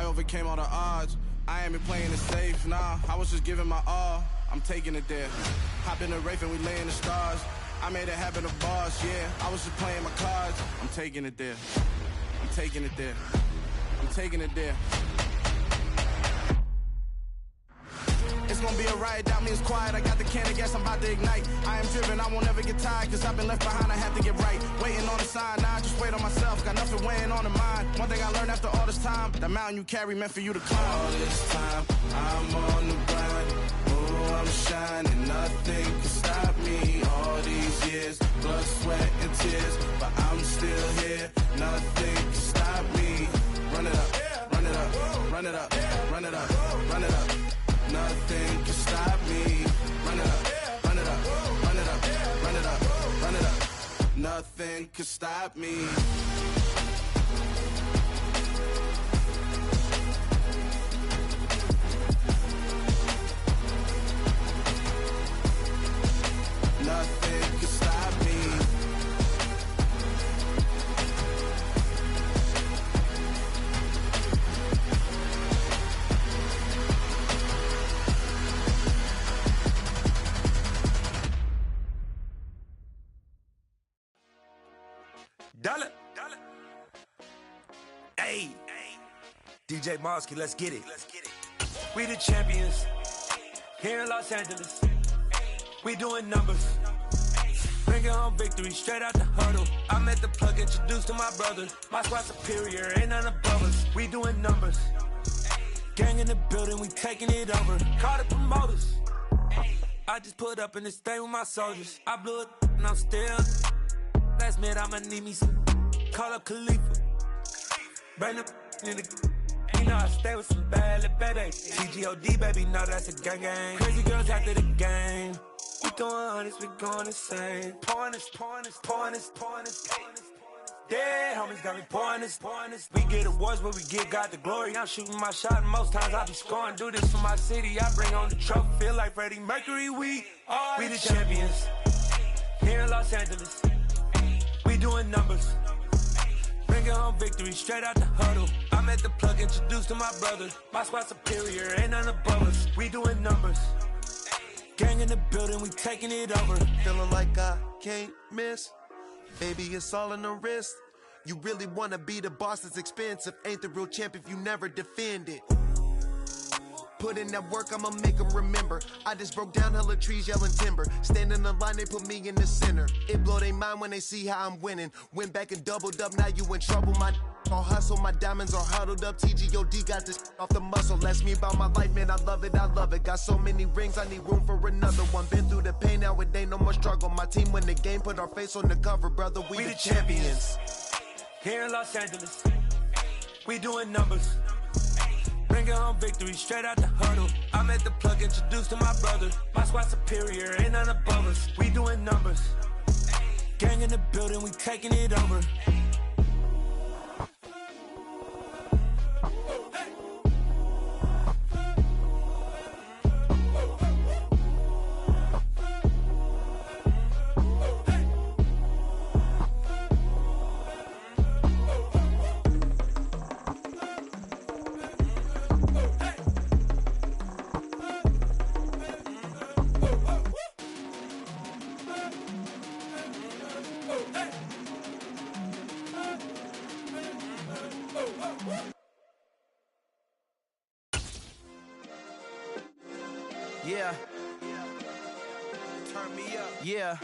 overcame all the odds. I ain't been playing it safe, nah. I was just giving my all. I'm taking it there. Hop in the Wraith and we lay in the stars. I made it happen to boss, yeah. I was just playing my cards. I'm taking it there. I'm taking it there. I'm taking it there. It's gonna be a riot, doubt me it's quiet. I got the can of gas, I'm about to ignite. I am driven, I won't ever get tired, cause I've been left behind, I have to get right. Waiting on the sign, now I just wait on myself. Got nothing weighing on the mind. One thing I learned after all this time, that mountain you carry meant for you to climb. All this time, I'm on the grind. Oh, I'm shining, nothing can stop me. All these years, blood, sweat, and tears, but I'm still here. Nothing can stop me. Run it up, run it up, run it up, run it up, run it up. Nothing can stop me. Run it up, run it up, run it up, run it up, run it up. Nothing can stop me. Nothing can stop me. Dollar. Hey. DJ Mosky, let's get it. We the champions here in Los Angeles. We doing numbers. Bringing home victory straight out the huddle. I'm at the plug, introduced to my brother. My squad superior, ain't none above us. We doing numbers. Gang in the building, we taking it over. Call the promoters. I just put up in this thing with my soldiers. I blew it and I'm still. Last minute, I'ma need me some. Call up Khalifa. Bring them in the. You know I stay with some bad little baby. TGOD, baby, no, that's a gang gang. Crazy girls after the game. We throwing hundreds, we going insane. Pouring this. Dead homies got me pouring this. We get awards, but we give God the glory. I'm shooting my shot, and most times I be scoring. Do this for my city, I bring on the trophy. Feel like Freddie Mercury, we the champions. Here in Los Angeles. We doing numbers. Bringing home victory straight out the huddle. I'm at the plug, introduced to my brother. My squad superior, ain't none above us. We doing numbers. Gang in the building, we taking it over. Feeling like I can't miss. Baby, it's all in the wrist. You really wanna be the boss, it's expensive. Ain't the real champ if you never defend it. Put in that work, I'ma make them remember. I just broke down hella trees, yelling timber. Stand in the line, they put me in the center. It blow they mind when they see how I'm winning. Went back and doubled up, now you in trouble. My all hustle, my diamonds are huddled up. TGOD got this off the muscle. That's me about my life, man, I love it, I love it. Got so many rings, I need room for another one. Been through the pain, now it ain't no more struggle. My team win the game, put our face on the cover, brother. We the champions. Here in Los Angeles, we doing numbers. Bringing home victory straight out the huddle. I'm at the plug, introduced to my brother. My squad superior, ain't none above us. We doing numbers. Gang in the building, we taking it over. Yeah. Turn me up. Yeah.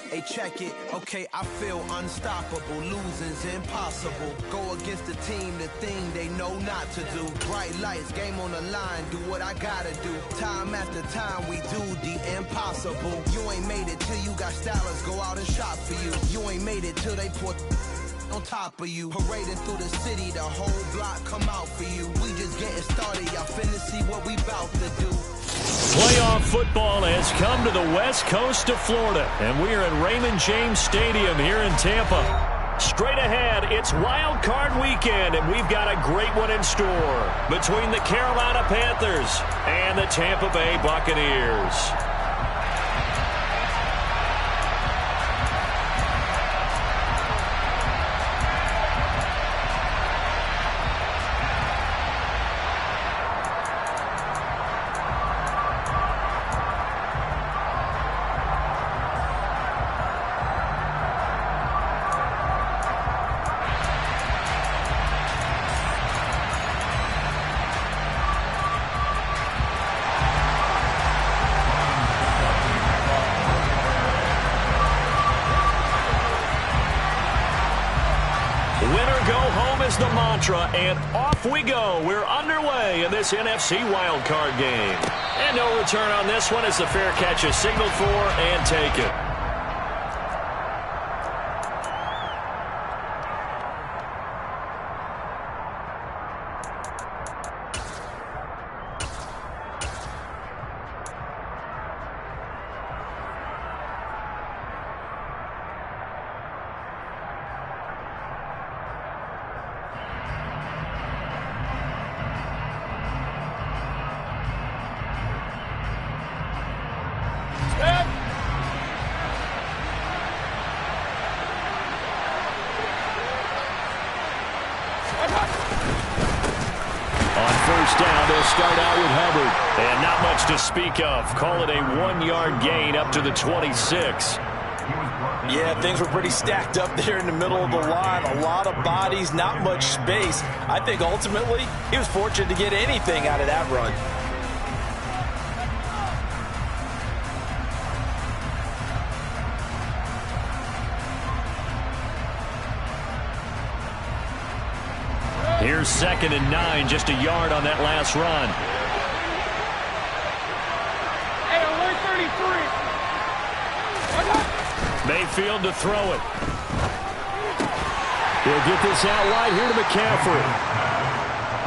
Hey, check it. Okay, I feel unstoppable. Losing's impossible. Go against the team, the thing they know not to do. Bright lights, game on the line. Do what I gotta do. Time after time, we do the impossible. You ain't made it till you got stylers go out and shop for you. You ain't made it till they put on top of you. Parading through the city, the whole block come out for you. We just getting started, y'all finna see what we bout to do. Playoff football has come to the west coast of Florida, and we are at Raymond James Stadium here in Tampa. Straight ahead, it's Wild Card Weekend, and we've got a great one in store between the Carolina Panthers and the Tampa Bay Buccaneers. Win or go home is the mantra, and off we go. We're underway in this NFC wildcard game. And no return on this one as the fair catch is signaled for and taken. Down, they'll start out with Hubbard. And not much to speak of. Call it a 1-yard gain up to the 26. Yeah, things were pretty stacked up there in the middle of the line. A lot of bodies, not much space. I think ultimately he was fortunate to get anything out of that run. Here's 2nd and 9, just a yard on that last run. Hey, alert 33. Mayfield to throw it. He'll get this out wide here to McCaffrey.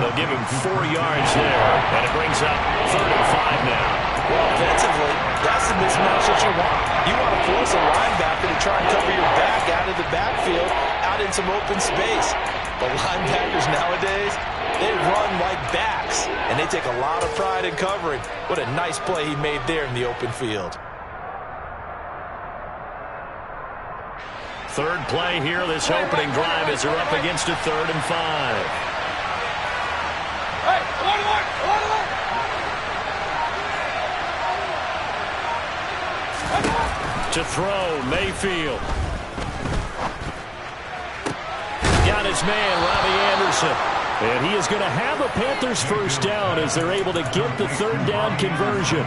They'll give him 4 yards there, and it brings up 3rd and 5 now. Well, offensively, that's the mismatch that you want. You want to force a linebacker to try and cover your back out of the backfield, out in some open space. The linebackers nowadays, they run like backs, and they take a lot of pride in covering. What a nice play he made there in the open field. Third play here, this opening drive as they're up against a 3rd and 5. Hey, alert! To throw, Mayfield. Got his man, Robbie Anderson. And he is going to have a Panthers first down as they're able to get the 3rd down conversion.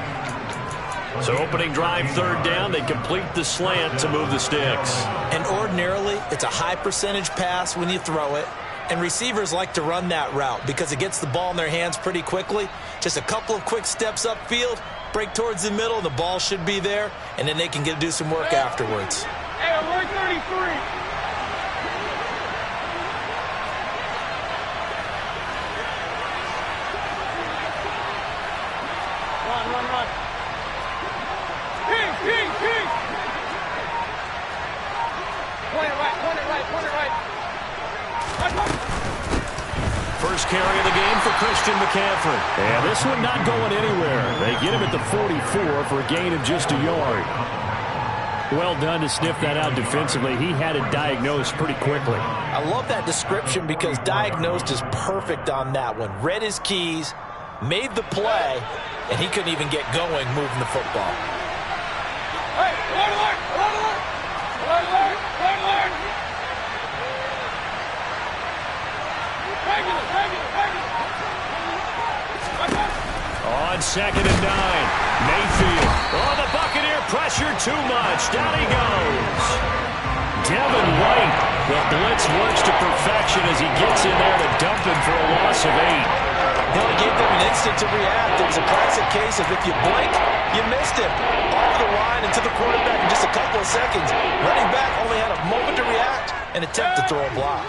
So opening drive, 3rd down, they complete the slant to move the sticks. And ordinarily, it's a high percentage pass when you throw it. And receivers like to run that route because it gets the ball in their hands pretty quickly. Just a couple of quick steps upfield, break towards the middle, the ball should be there, and then they can do some work afterwards. Hey, alert 33. Run. Ping. Point it right. First carry of the game for Christian McCaffrey. And this one not going anywhere. They get him at the 44 for a gain of just a yard. Well done to sniff that out defensively. He had it diagnosed pretty quickly. I love that description because diagnosed is perfect on that one. Read his keys, made the play, and he couldn't even get going moving the football. Hey, alert! On 2nd and 9, Mayfield. Oh, the Buccaneer pressure too much. Down he goes. Devin White. The blitz works to perfection as he gets in there to dump him for a loss of 8. Well, he gave them an instant to react. It was a classic case of if you blink, you missed him. Off the line and to the quarterback in just a couple of seconds. Running back only had a moment to react and attempt to throw a block.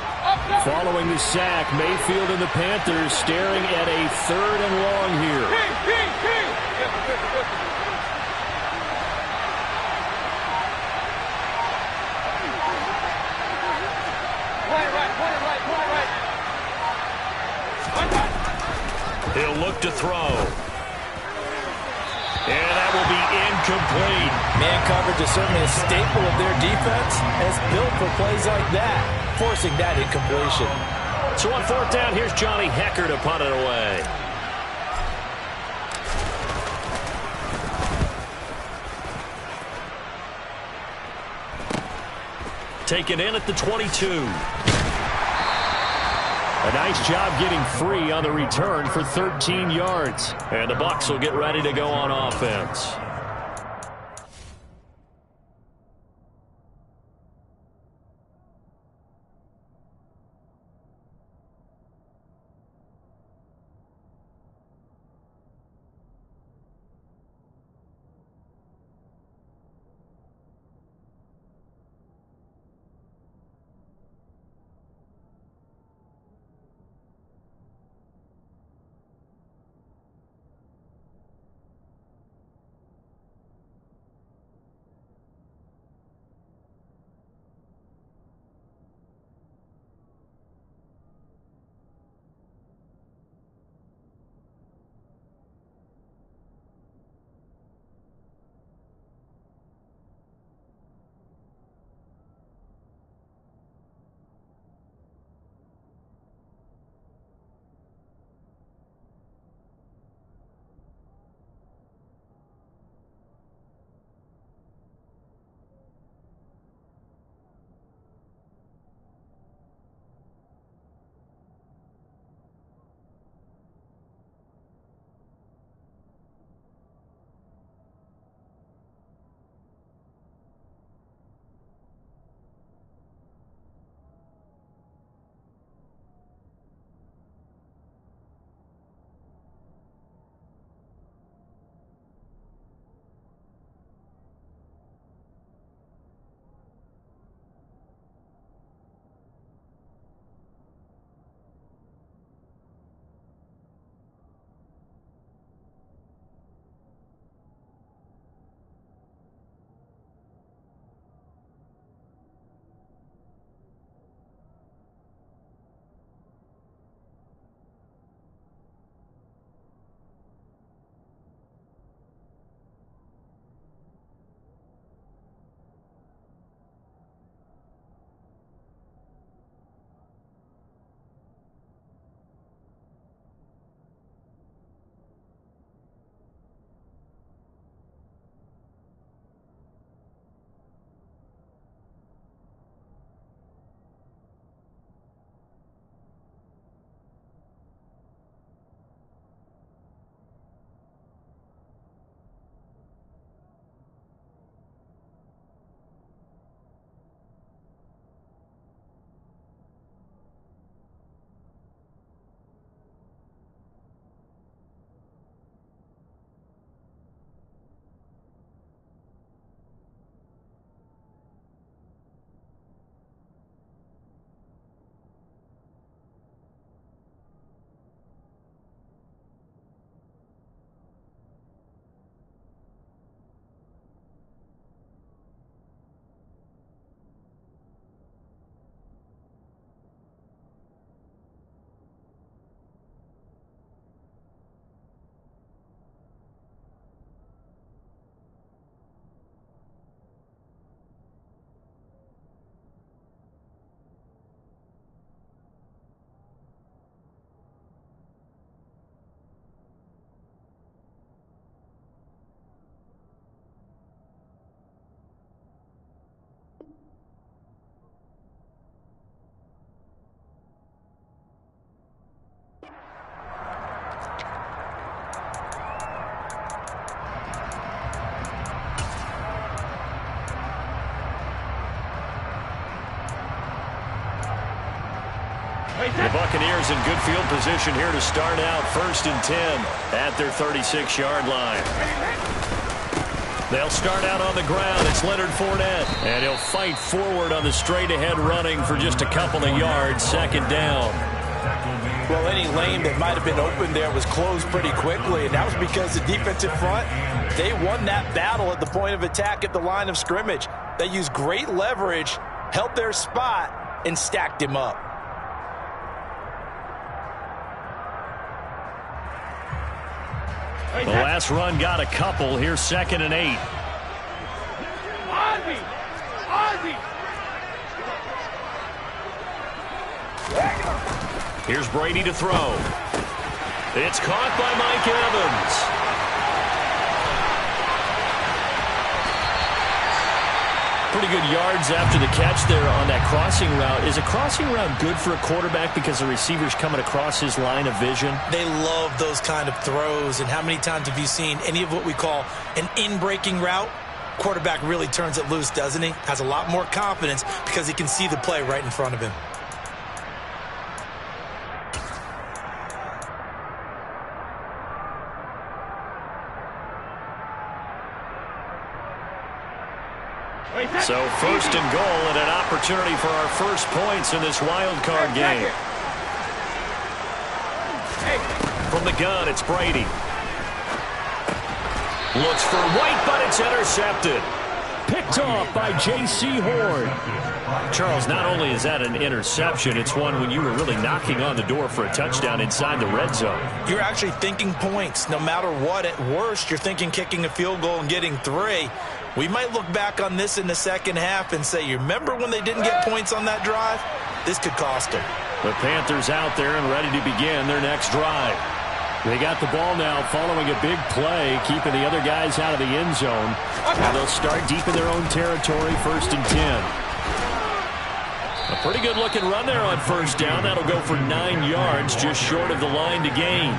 Following the sack, Mayfield and the Panthers staring at a 3rd and long here. Ping. Point it right. He'll look to throw. And that will be incomplete. Man coverage is certainly a staple of their defense, and it's built for plays like that, forcing that incompletion. So on 4th down, here's Johnny Hecker to punt it away. Taken in at the 22. A nice job getting free on the return for 13 yards. And the Bucs will get ready to go on offense. The Buccaneers in good field position here to start out 1st and 10 at their 36-yard line. They'll start out on the ground. It's Leonard Fournette. And he'll fight forward on the straight-ahead running for just a couple of yards. 2nd down. Well, any lane that might have been open there was closed pretty quickly, and that was because the defensive front, they won that battle at the point of attack at the line of scrimmage. They used great leverage, held their spot, and stacked him up. The last run got a couple. Here's 2nd and 8. Here's Brady to throw. It's caught by Mike Evans. Pretty good yards after the catch there on that crossing route. Is a crossing route good for a quarterback because the receiver's coming across his line of vision? They love those kind of throws. And how many times have you seen any of what we call an in-breaking route? Quarterback really turns it loose, doesn't he? Has a lot more confidence because he can see the play right in front of him. So 1st and goal and an opportunity for our first points in this wild card game. From the gun, it's Brady. Looks for White, but it's intercepted. Picked off by J.C. Horn. Charles, not only is that an interception, it's one when you were really knocking on the door for a touchdown inside the red zone. You're actually thinking points. No matter what, at worst, you're thinking kicking a field goal and getting 3. We might look back on this in the second half and say, you remember when they didn't get points on that drive? This could cost them. The Panthers out there and ready to begin their next drive. They got the ball now following a big play, keeping the other guys out of the end zone. Now they'll start deep in their own territory, 1st and 10. A pretty good-looking run there on 1st down. That'll go for 9 yards, just short of the line to gain.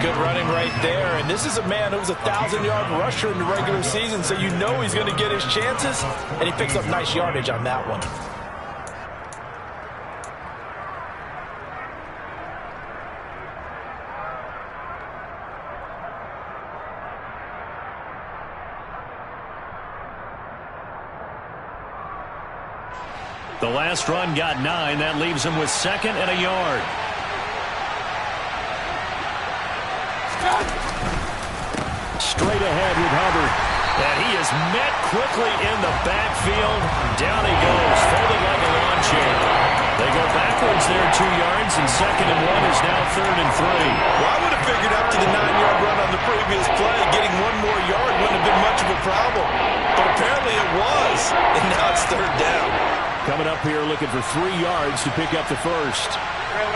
Good running right there. And this is a man who was a 1,000-yard rusher in the regular season, so you know he's going to get his chances. And he picks up nice yardage on that one. The last run got 9. That leaves him with 2nd and a yard. Straight ahead with Hubbard. And he is met quickly in the backfield. Down he goes, folded like a lawn chair. They go backwards there 2 yards, and 2nd and 1 is now 3rd and 3. Well, I would have figured after the 9-yard run on the previous play, getting 1 more yard wouldn't have been much of a problem. But apparently it was, and now it's 3rd down. Coming up here looking for 3 yards to pick up the first. Run.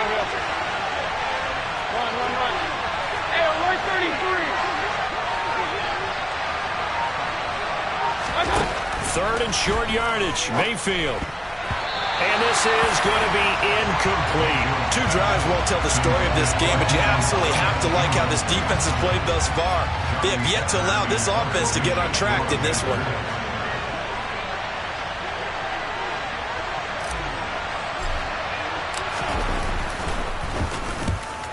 Hey, we're 33. 3rd and short yardage, Mayfield. And this is going to be incomplete. 2 drives won't tell the story of this game, but you absolutely have to like how this defense has played thus far. They have yet to allow this offense to get on track in this one.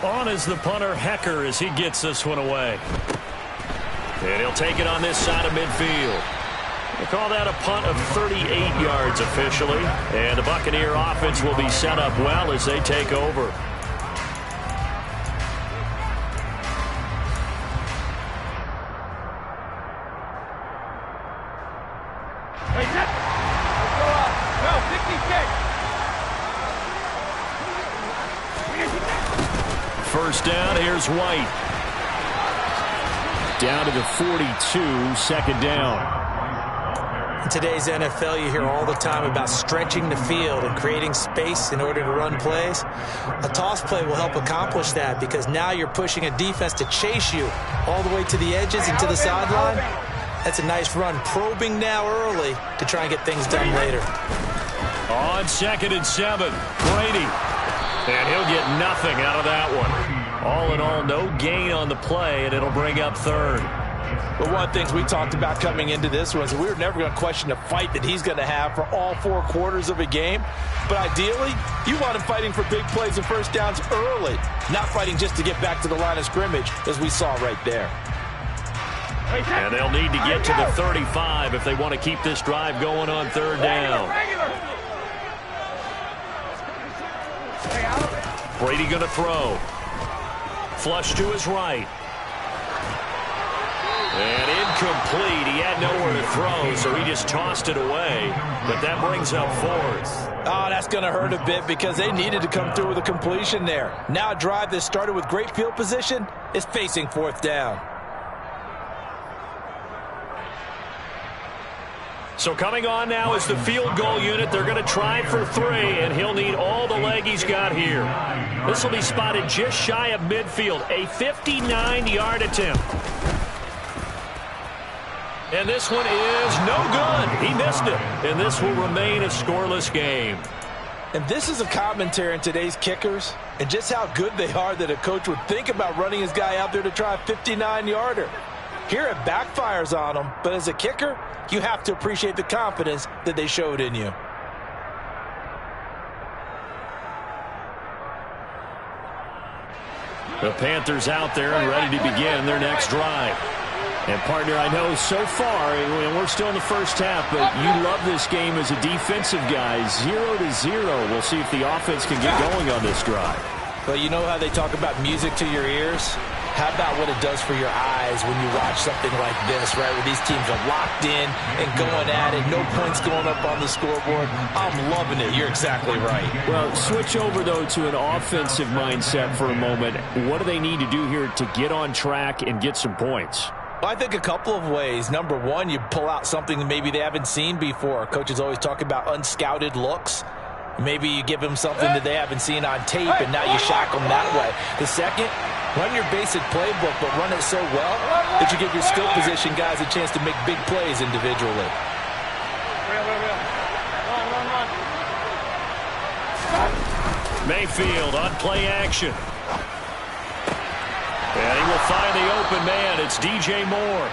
On is the punter, Hecker, as he gets this one away. And he'll take it on this side of midfield. They call that a punt of 38 yards officially. And the Buccaneer offense will be set up well as they take over. Hey, Zip. Let's go out. No, 66. First down, here's White. Down to the 42, 2nd down. In today's NFL, you hear all the time about stretching the field and creating space in order to run plays. A toss play will help accomplish that because now you're pushing a defense to chase you all the way to the edges and to the sideline. That's a nice run, probing now early to try and get things done later. On 2nd and 7, Brady. And he'll get nothing out of that one. All in all, no gain on the play, and it'll bring up 3rd. But one of the things we talked about coming into this was we were never going to question the fight that he's going to have for all 4 quarters of a game. But ideally, you want him fighting for big plays and first downs early, not fighting just to get back to the line of scrimmage, as we saw right there. And they'll need to get to the 35 if they want to keep this drive going on 3rd down. Brady going to throw. Flush to his right. And incomplete. He had nowhere to throw, so he just tossed it away. But that brings up 4th. Oh, that's going to hurt a bit because they needed to come through with a completion there. Now a drive that started with great field position is facing 4th down. So coming on now is the field goal unit. They're going to try for 3, and he'll need all the leg he's got here. This will be spotted just shy of midfield. A 59-yard attempt. And this one is no good. He missed it. And this will remain a scoreless game. And this is a commentary on today's kickers and just how good they are that a coach would think about running his guy out there to try a 59-yarder. Here it backfires on him, but as a kicker, you have to appreciate the confidence that they showed in you. The Panthers out there and ready to begin their next drive. And, partner, I know so far, we're still in the first half, but you love this game as a defensive guy. 0-0. We'll see if the offense can get going on this drive. But you know how they talk about music to your ears? How about what it does for your eyes when you watch something like this, right, where these teams are locked in and going at it, no points going up on the scoreboard? I'm loving it. You're exactly right. Well, switch over, though, to an offensive mindset for a moment. What do they need to do here to get on track and get some points? Well, I think a couple of ways. Number one, you pull out something that maybe they haven't seen before. Coaches always talk about unscouted looks. Maybe you give them something that they haven't seen on tape, and now you shock them that way. The second, run your basic playbook, but run it so well that you give your skill position guys a chance to make big plays individually. Mayfield on play action. And he will find the open man. It's DJ Moore.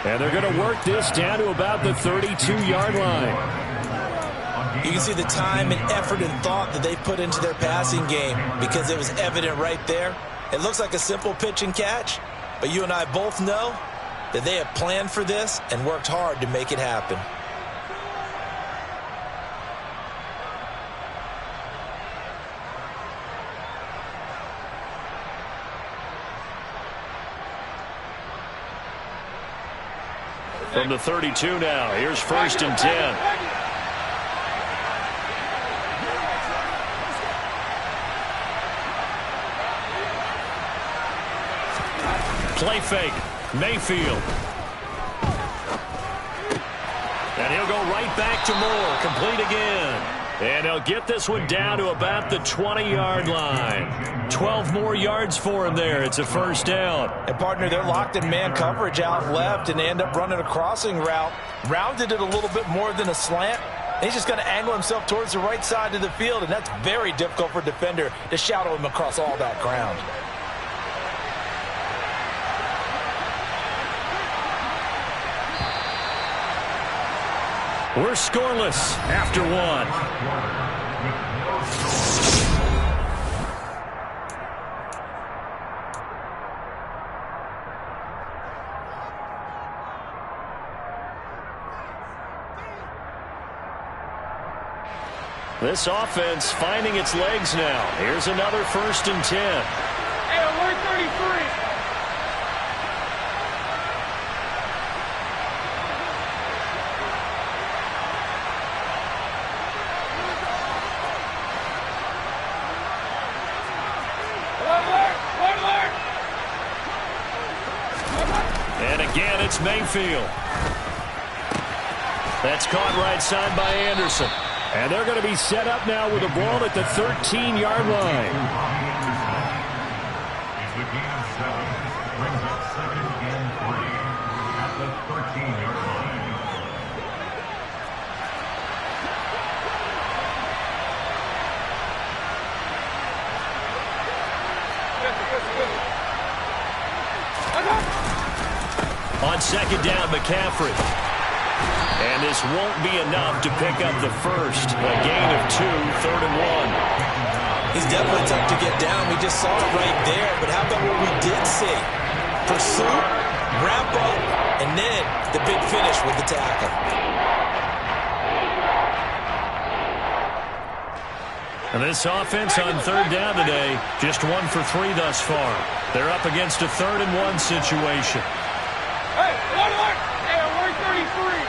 And they're going to work this down to about the 32-yard line. You can see the time and effort and thought that they put into their passing game because it was evident right there. It looks like a simple pitch and catch, but you and I both know that they have planned for this and worked hard to make it happen. From the 32 now, here's 1st and 10. Play fake, Mayfield. And he'll go right back to Moore, complete again. And he'll get this one down to about the 20-yard line. 12 more yards for him there. It's a 1st down. And, partner, they're locked in man coverage out left, and they end up running a crossing route. Rounded it a little bit more than a slant. He's just going to angle himself towards the right side of the field, and that's very difficult for a defender to shadow him across all that ground. We're scoreless after 1. This offense finding its legs now. Here's another 1st and 10. Hey, alert 33. And again, it's Mayfield. That's caught right side by Anderson. And they're going to be set up now with the ball at the 13-yard line. On second down, McCaffrey. And this won't be enough to pick up the first. A gain of 2, 3rd and 1. He's definitely tough to get down. We just saw it right there. But how about what we did see? Pursuit, wrap up, and then the big finish with the tackle. And this offense on 3rd down today, just 1 for 3 thus far. They're up against a 3rd and 1 situation. Hey, one. Hey, we're 33.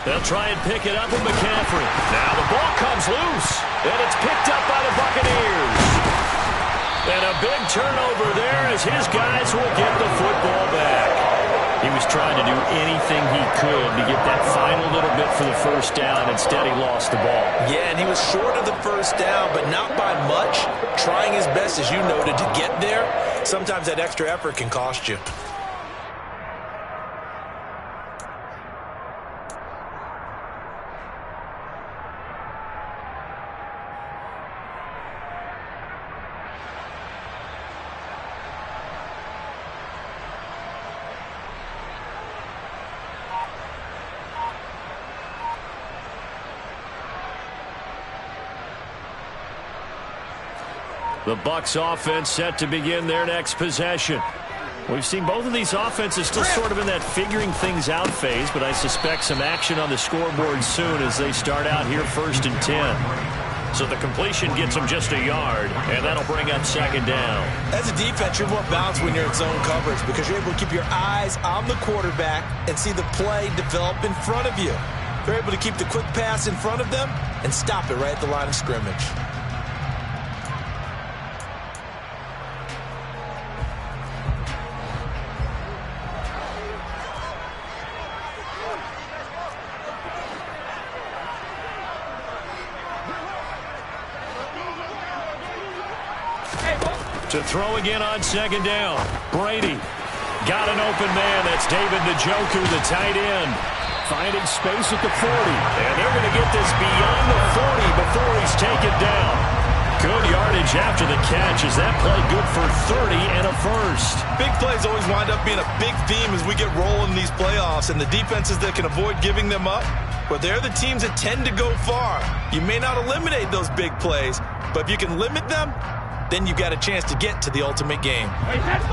They'll try and pick it up with McCaffrey. Now the ball comes loose, and it's picked up by the Buccaneers. And a big turnover there as his guys will get the football back. He was trying to do anything he could to get that final little bit for the first down. Instead, he lost the ball. Yeah, and he was short of the first down, but not by much. Trying his best, as you noted, to get there. Sometimes that extra effort can cost you. The Bucs offense set to begin their next possession. We've seen both of these offenses still sort of in that figuring things out phase, but I suspect some action on the scoreboard soon as they start out here 1st and 10. So the completion gets them just a yard, and that'll bring up 2nd down. As a defense, you're more balanced when you're in zone coverage because you're able to keep your eyes on the quarterback and see the play develop in front of you. They're able to keep the quick pass in front of them and stop it right at the line of scrimmage. To throw again on 2nd down. Brady got an open man. That's David Njoku, the tight end. Finding space at the 40. And they're going to get this beyond the 40 before he's taken down. Good yardage after the catch. Is that play good for 30 and a first? Big plays always wind up being a big theme as we get rolling in these playoffs. And the defenses that can avoid giving them up, well, they're the teams that tend to go far. You may not eliminate those big plays, but if you can limit them, then you've got a chance to get to the ultimate game.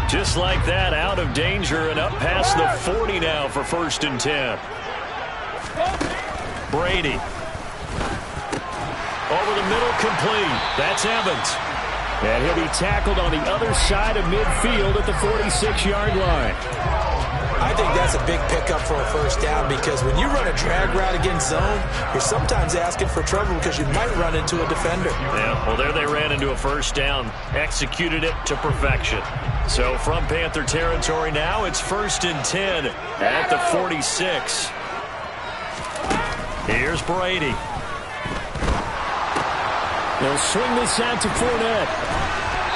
Just like that, out of danger and up past the 40 now for 1st and 10. Brady. Over the middle, complete. That's Evans. And he'll be tackled on the other side of midfield at the 46-yard line. I think that's a big pickup for a first down because when you run a drag route against zone, you're sometimes asking for trouble because you might run into a defender. Yeah, well, there they ran into a first down, executed it to perfection. So from Panther territory now, it's 1st and 10 at the 46. Here's Brady. They'll swing this out to Fournette.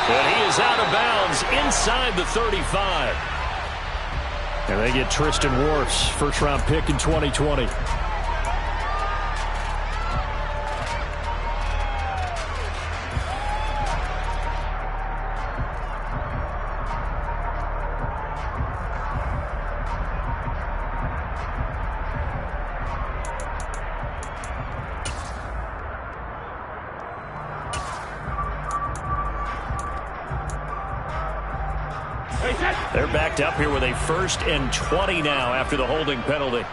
And he is out of bounds inside the 35. And they get Tristan Wirfs, first-round pick in 2020. They're backed up here with a 1st and 20 now after the holding penalty.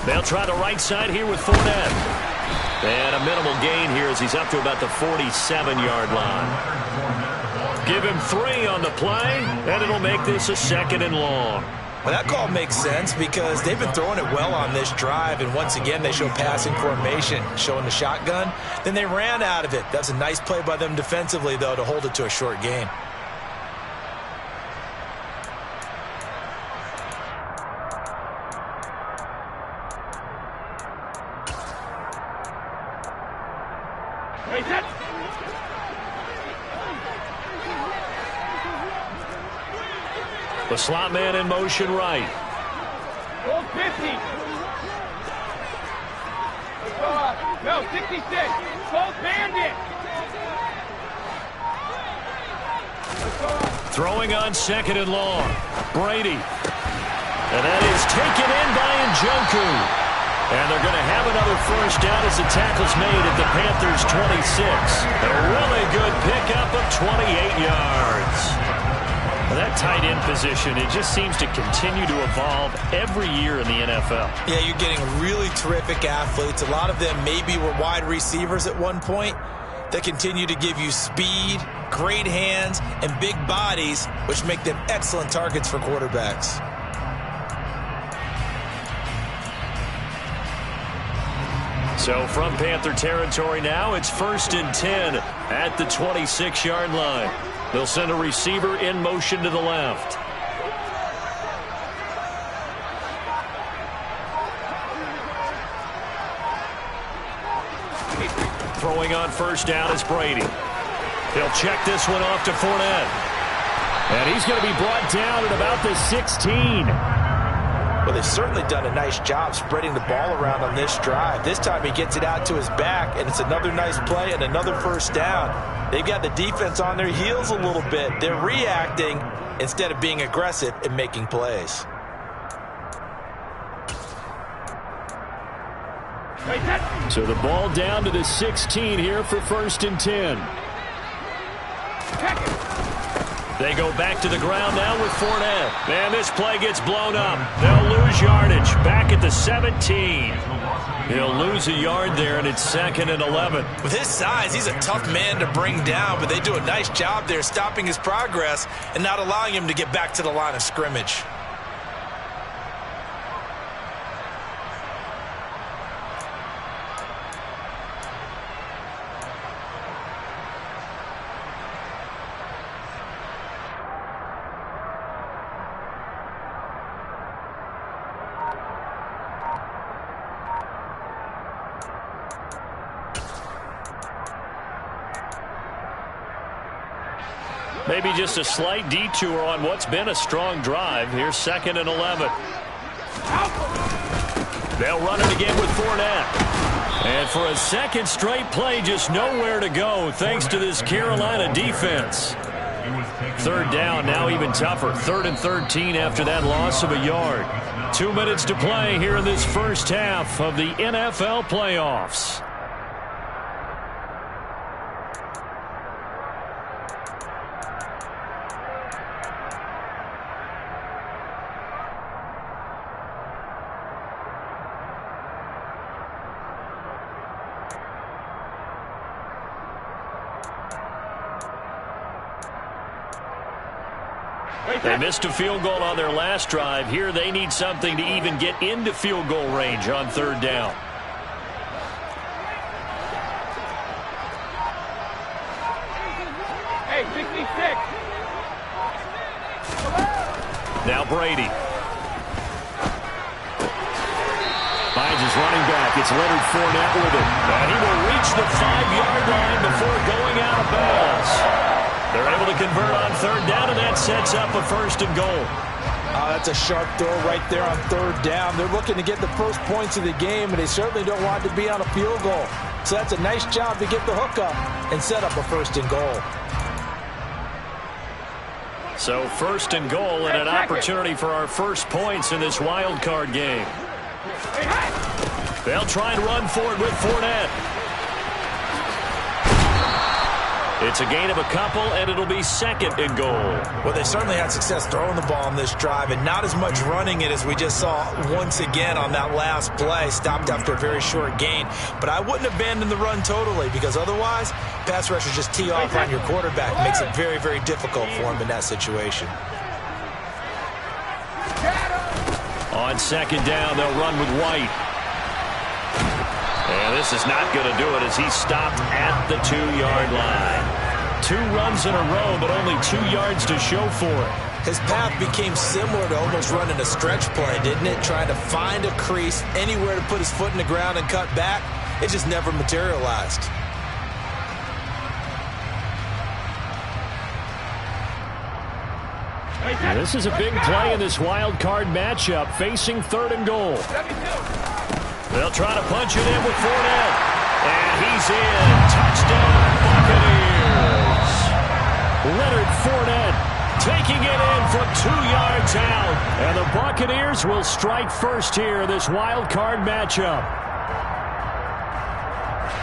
They'll try the right side here with Fournette. And a minimal gain here as he's up to about the 47-yard line. Give him 3 on the play, and it'll make this a 2nd and long. Well, that call makes sense because they've been throwing it well on this drive, and once again they show passing formation, showing the shotgun. Then they ran out of it. That's a nice play by them defensively, though, to hold it to a short gain. The slot man in motion right. Hold 50. No, 66. Close bandit. Throwing on 2nd and long. Brady. And that is taken in by Njoku. And they're going to have another first down as the tackle's made at the Panthers' 26. A really good pickup of 28 yards. That tight end position, it just seems to continue to evolve every year in the NFL. Yeah, you're getting really terrific athletes. A lot of them maybe were wide receivers at one point that continue to give you speed, great hands, and big bodies, which make them excellent targets for quarterbacks. So from Panther territory now, it's 1st and 10 at the 26-yard line. They'll send a receiver in motion to the left. Throwing on first down is Brady. He'll check this one off to Fournette. And he's going to be brought down at about the 16. Well, they've certainly done a nice job spreading the ball around on this drive. This time he gets it out to his back, and it's another nice play and another first down. They've got the defense on their heels a little bit. They're reacting instead of being aggressive and making plays. So the ball down to the 16 here for 1st and 10. They go back to the ground now with Fournette. And this play gets blown up. They'll lose yardage back at the 17. He'll lose a yard there, and it's 2nd and 11. With his size, he's a tough man to bring down, but they do a nice job there stopping his progress and not allowing him to get back to the line of scrimmage. Maybe just a slight detour on what's been a strong drive. Here's 2nd and 11. They'll run it again with Fournette. And for a second straight play, just nowhere to go thanks to this Carolina defense. 3rd down, now even tougher. 3rd and 13 after that loss of a yard. 2 minutes to play here in this first half of the NFL playoffs. They missed a field goal on their last drive. Here they need something to even get into field goal range on 3rd down. Hey, 66. Now Brady. Finds his running back. It's Leonard Fournette with it. And he will reach the 5-yard line before going out of bounds. They're able to convert on 3rd down, and that sets up a 1st and goal. That's a sharp throw right there on 3rd down. They're looking to get the first points of the game, and they certainly don't want to be on a field goal. So that's a nice job to get the hook up and set up a 1st and goal. So 1st and goal and an opportunity for our first points in this wild card game. They'll try and run for it with Fournette. It's a gain of a couple, and it'll be 2nd and goal. Well, they certainly had success throwing the ball on this drive, and not as much running it as we just saw once again on that last play, stopped after a very short gain. But I wouldn't abandon the run totally, because otherwise, pass rushers just tee off on your quarterback. Makes it very, very difficult for him in that situation. On 2nd down, they'll run with White. And this is not going to do it as he's stopped at the 2-yard line. 2 runs in a row, but only 2 yards to show for it. His path became similar to almost running a stretch play, didn't it? Trying to find a crease, anywhere to put his foot in the ground and cut back. It just never materialized. Now, this is a big play in this wild card matchup, facing 3rd and goal. They'll try to punch it in with Fournette. And he's in. Touchdown, Buccaneers. Leonard Fournette taking it in from 2 yards out. And the Buccaneers will strike first here in this wild card matchup.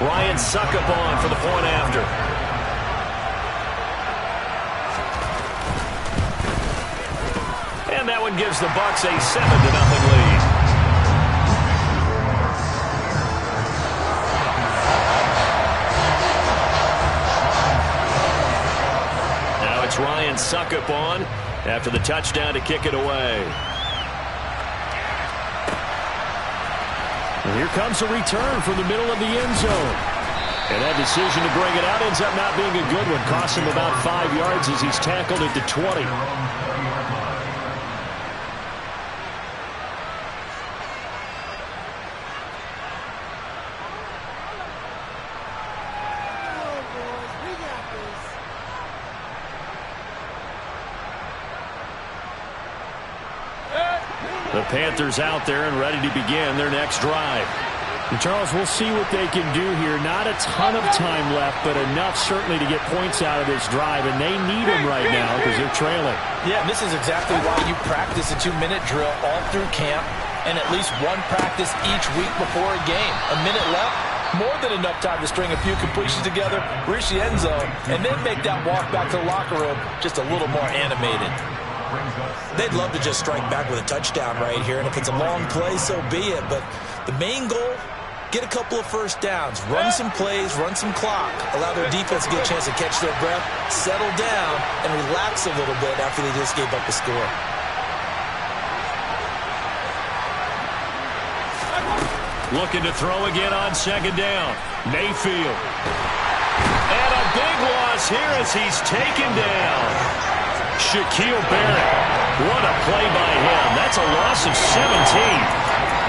Ryan Suckup on for the point after. And that one gives the Bucs a 7-0 lead. Now it's Ryan Suckup on after the touchdown to kick it away. And here comes a return from the middle of the end zone. And that decision to bring it out ends up not being a good one. Costs him about 5 yards as he's tackled at the 20. The Panthers out there and ready to begin their next drive. And Charles, we'll see what they can do here. Not a ton of time left, but enough certainly to get points out of this drive, and they need them right now because they're trailing. Yeah, and this is exactly why you practice a 2-minute drill all through camp and at least one practice each week before a game. A minute left, more than enough time to string a few completions together, reach the end zone, and then make that walk back to the locker room just a little more animated. They'd love to just strike back with a touchdown right here, and if it's a long play, so be it. But the main goal, get a couple of first downs, run some plays, run some clock, allow their defense to get a chance to catch their breath, settle down, and relax a little bit after they just gave up a score. Looking to throw again on second down. Mayfield. And a big loss here as he's taken down. Shaquille Barrett. What a play by him. That's a loss of 17.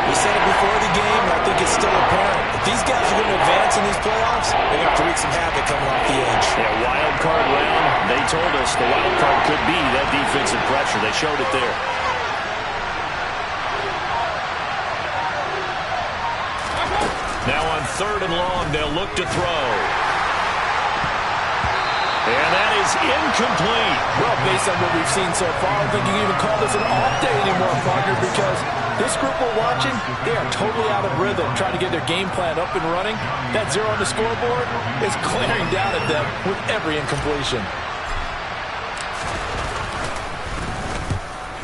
We said it before the game, and I think it's still apparent. If these guys are going to advance in these playoffs, they're going to have to wreak some havoc coming off the edge. Yeah, wild card round. They told us the wild card could be that defensive pressure. They showed it there. Now on 3rd and long, they'll look to throw. And that is incomplete. Well, based on what we've seen so far, I don't think you can even call this an off day anymore, partner, because this group we're watching, they are totally out of rhythm, trying to get their game plan up and running. That 0 on the scoreboard is glaring down at them with every incompletion.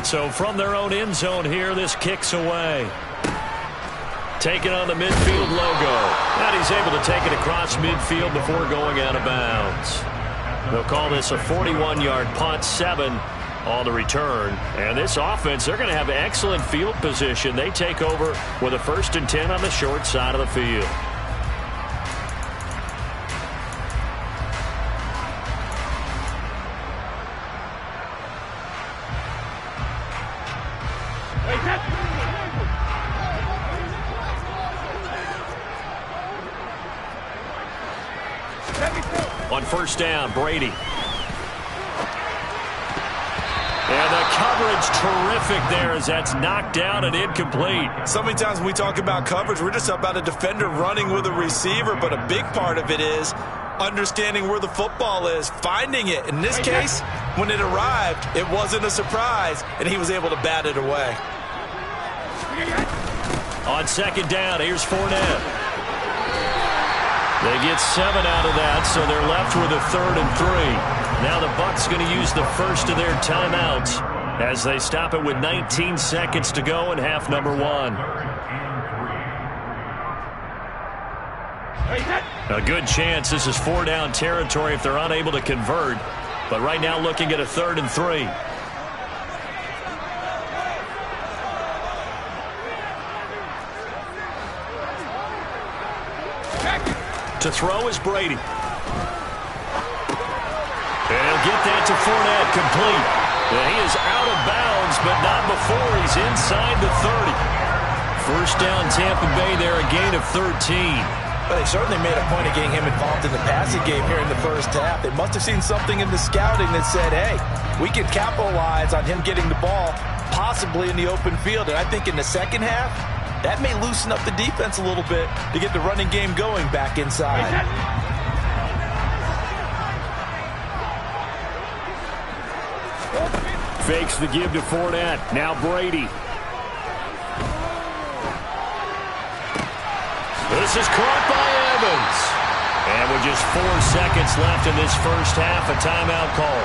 So from their own end zone here, this kicks away. Taking on the midfield logo. And he's able to take it across midfield before going out of bounds. They'll call this a 41-yard punt, 7 on the return. And this offense, they're going to have excellent field position. They take over with a 1st and 10 on the short side of the field. On 1st down, Brady. And the coverage terrific there as that's knocked down and incomplete. So many times when we talk about coverage, we're just about a defender running with a receiver, but a big part of it is understanding where the football is, finding it. In this case, when it arrived, it wasn't a surprise, and he was able to bat it away. On 2nd down, here's Fournette. They get 7 out of that, so they're left with a 3rd and 3. Now the Bucs going to use the first of their timeouts as they stop it with 19 seconds to go in half number 1. A good chance this is 4-down territory if they're unable to convert, but right now looking at a 3rd and 3. To throw is Brady. And he'll get that to Fournette, complete. And he is out of bounds, but not before he's inside the 30. 1st down, Tampa Bay there, a gain of 13. But they certainly made a point of getting him involved in the passing game here in the 1st half. They must have seen something in the scouting that said, hey, we can capitalize on him getting the ball, possibly in the open field. And I think in the 2nd half, That may loosen up the defense a little bit to get the running game going back inside. Fakes the give to Fournette. Now Brady. This is caught by Evans. And with just 4 seconds left in this first half, a timeout call.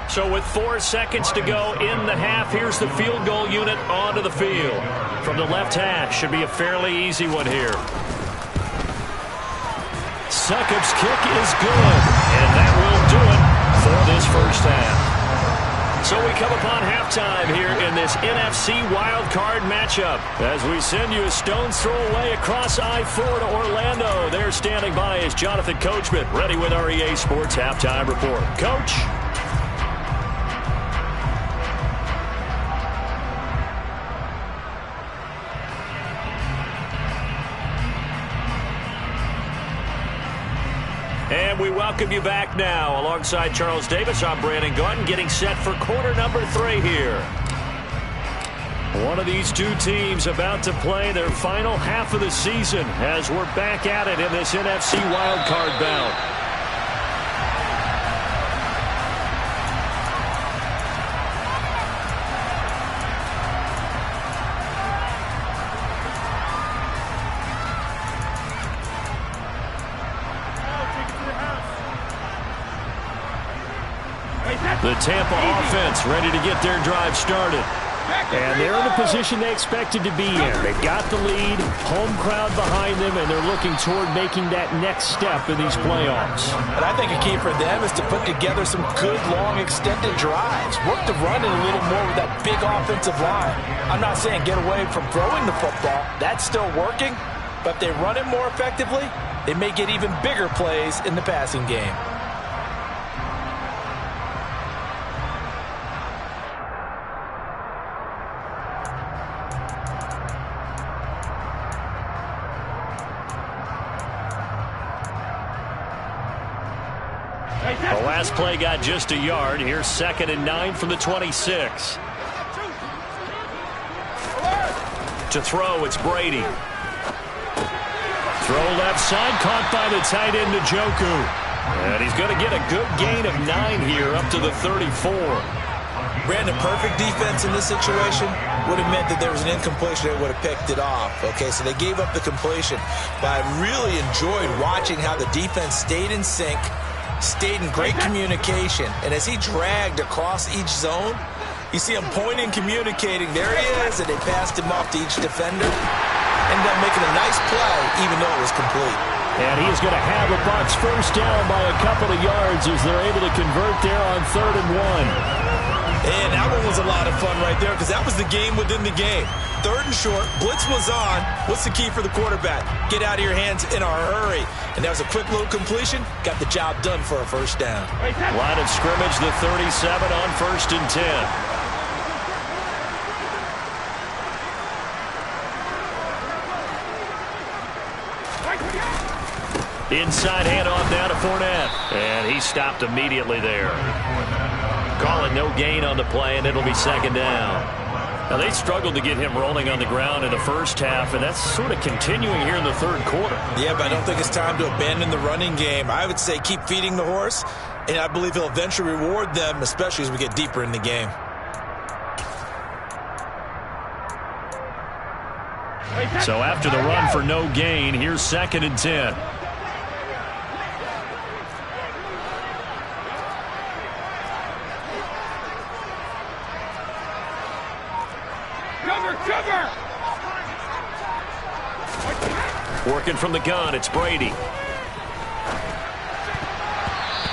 So with 4 seconds to go in the half, here's the field goal unit onto the field. From the left hash, should be a fairly easy one here. Succop's kick is good, and that will do it for this first half. So we come upon halftime here in this NFC wildcard matchup. As we send you a stone's throw away across I-4 to Orlando. There standing by is Jonathan Coachman, ready with our EA Sports Halftime Report. Coach? And we welcome you back now. Alongside Charles Davis, I'm Brandon Gaudin, getting set for quarter number 3 here. One of these two teams about to play their final half of the season as we're back at it in this NFC wildcard bout. The Tampa offense ready to get their drive started. And they're in the position they expected to be in. They've got the lead, home crowd behind them, and they're looking toward making that next step in these playoffs. And I think a key for them is to put together some good, long, extended drives. Work the run in a little more with that big offensive line. I'm not saying get away from throwing the football. That's still working. But if they run it more effectively, they may get even bigger plays in the passing game. The last play got just a yard. Here's 2nd and 9 from the 26. To throw, it's Brady. Throw left side, caught by the tight end Njoku. And he's going to get a good gain of 9 here, up to the 34. Brandon, perfect defense in this situation would have meant that there was an incompletion that would have picked it off. Okay, so they gave up the completion. But I really enjoyed watching how the defense stayed in sync, stayed in great communication, and as he dragged across each zone, you see him pointing, communicating. There he is, and they passed him off to each defender. Ended up making a nice play, even though it was complete. And he's going to have a Bucs first down by a couple of yards as they're able to convert there on 3rd and 1. And that one was a lot of fun right there because that was the game within the game. 3rd and short, blitz was on. What's the key for the quarterback? Get out of your hands in a hurry. And that was a quick little completion. Got the job done for a first down. Line of scrimmage, the 37 on 1st and 10. Inside handoff down to Fournette. And he stopped immediately there. Call it no gain on the play, and it'll be 2nd down. Now, they struggled to get him rolling on the ground in the first half, and that's sort of continuing here in the 3rd quarter. Yeah, but I don't think it's time to abandon the running game. I would say keep feeding the horse, and I believe he'll eventually reward them, especially as we get deeper in the game. So after the run for no gain, here's 2nd and 10. Working from the gun, it's Brady.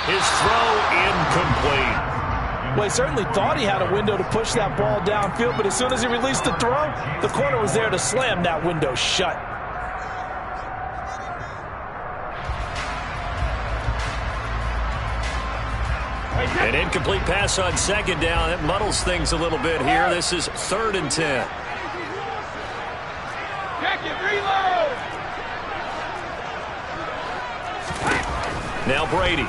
His throw incomplete. Well, he certainly thought he had a window to push that ball downfield, but as soon as he released the throw, the corner was there to slam that window shut. An incomplete pass on second down. It muddles things a little bit here. This is 3rd and 10. Check it, reload. Now Brady.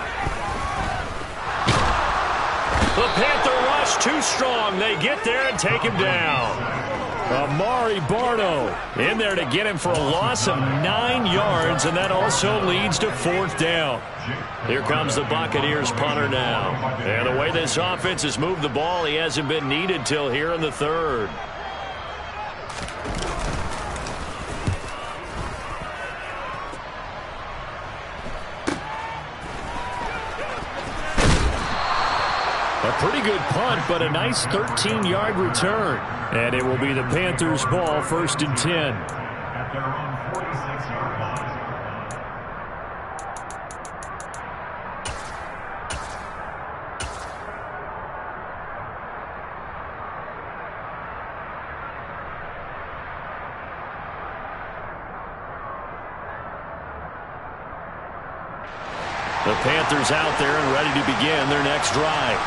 The Panther rush too strong. They get there and take him down. Amari Barno in there to get him for a loss of 9 yards, and that also leads to 4th down. Here comes the Buccaneers punter now. And the way this offense has moved the ball, he hasn't been needed till here in the 3rd. A pretty good punt, but a nice 13-yard return. And it will be the Panthers' ball, 1st and 10. At their own 46-yard line. The Panthers out there and ready to begin their next drive.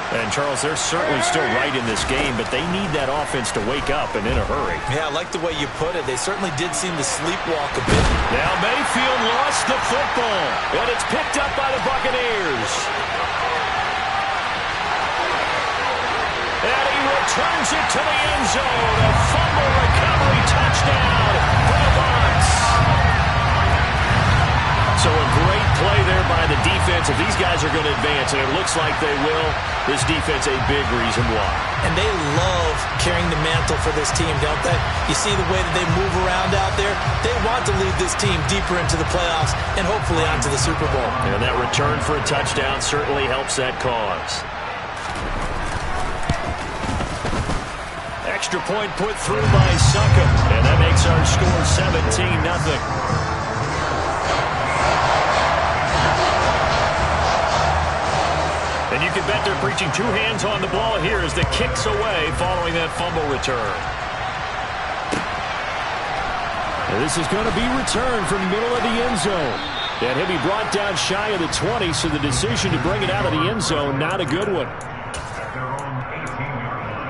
And, Charles, they're certainly still right in this game, but they need that offense to wake up and in a hurry. Yeah, I like the way you put it. They certainly did seem to sleepwalk a bit. Now Mayfield lost the football, and it's picked up by the Buccaneers. And he returns it to the end zone. A fumble recovery touchdown for the Bucs. So a great play there by the defense. If these guys are going to advance, and it looks like they will, this defense a big reason why. And they love carrying the mantle for this team, don't they? You see the way that they move around out there? They want to lead this team deeper into the playoffs and hopefully onto the Super Bowl. And that return for a touchdown certainly helps that cause. Extra point put through by Suckup, and that makes our score 17-0. And you can bet they're preaching 2 hands on the ball here as the kick's away following that fumble return. And this is going to be returned from the middle of the end zone. And he'll be brought down shy of the 20, so the decision to bring it out of the end zone, not a good one. At their own 18-yard line.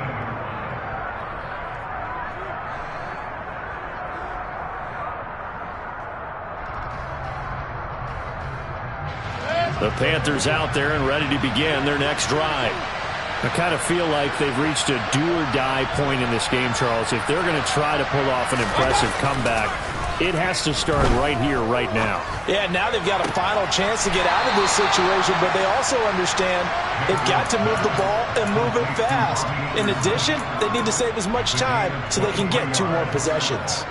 The Panthers out there and ready to begin their next drive. I kind of feel like they've reached a do-or-die point in this game, Charles. If they're going to try to pull off an impressive comeback, it has to start right here, right now. Yeah, now they've got a final chance to get out of this situation, but they also understand they've got to move the ball and move it fast. In addition, they need to save as much time so they can get 2 more possessions.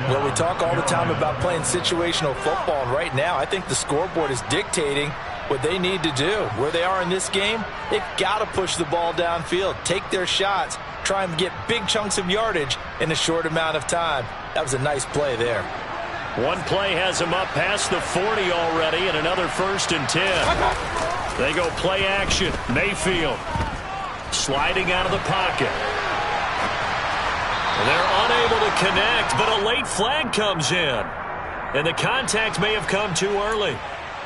Well, we talk all the time about playing situational football, and right now I think the scoreboard is dictating what they need to do. Where they are in this game, they've got to push the ball downfield, take their shots, try and get big chunks of yardage in a short amount of time. That was a nice play there. One play has them up past the 40 already, and another 1st and 10. They go play action. Mayfield sliding out of the pocket. They're unable to connect, but a late flag comes in. And the contact may have come too early.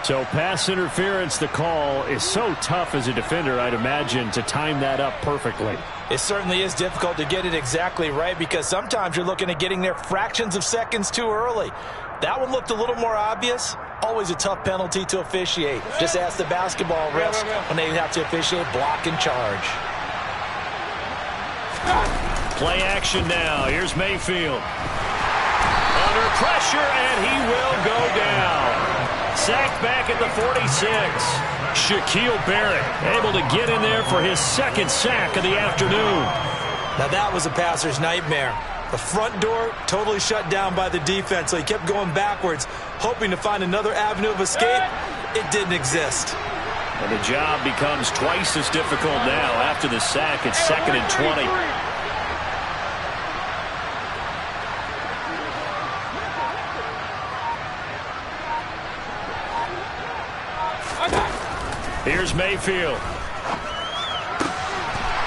So pass interference, the call, is so tough as a defender, I'd imagine, to time that up perfectly. It certainly is difficult to get it exactly right because sometimes you're looking at getting there fractions of seconds too early. That one looked a little more obvious. Always a tough penalty to officiate. Just ask the basketball refs when they have to officiate block and charge. Play action now. Here's Mayfield. Under pressure, and he will go down. Sacked back at the 46. Shaquille Barrett able to get in there for his 2nd sack of the afternoon. Now that was a passer's nightmare. The front door totally shut down by the defense, so he kept going backwards, hoping to find another avenue of escape. It didn't exist. And the job becomes twice as difficult now. After the sack, it's 2nd and 20. Here's Mayfield.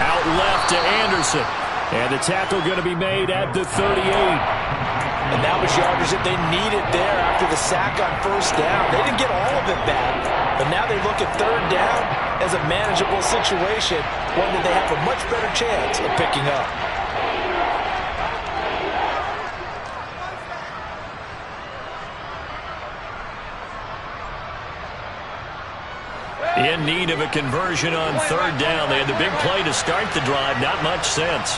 Out left to Anderson. And the tackle going to be made at the 38. And that was yardage that they needed there after the sack on 1st down. They didn't get all of it back, But now they look at third down as a manageable situation, one that they have a much better chance of picking up. In need of a conversion on third down. They had the big play to start the drive. Not much sense.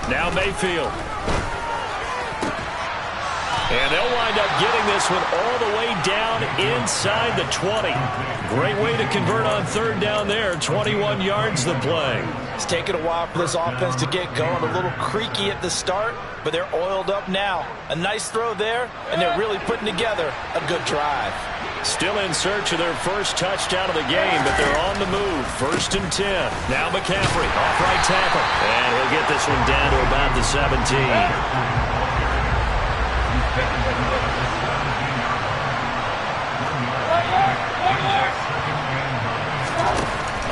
Now Mayfield. And they'll wind up getting this one all the way down inside the 20. Great way to convert on third down there. 21 yards the play. It's taken a while for this offense to get going. A little creaky at the start, but they're oiled up now. A nice throw there, and they're really putting together a good drive. Still in search of their first touchdown of the game, but they're on the move. 1st and 10. Now McCaffrey off right tackle. And he'll get this one down to about the 17.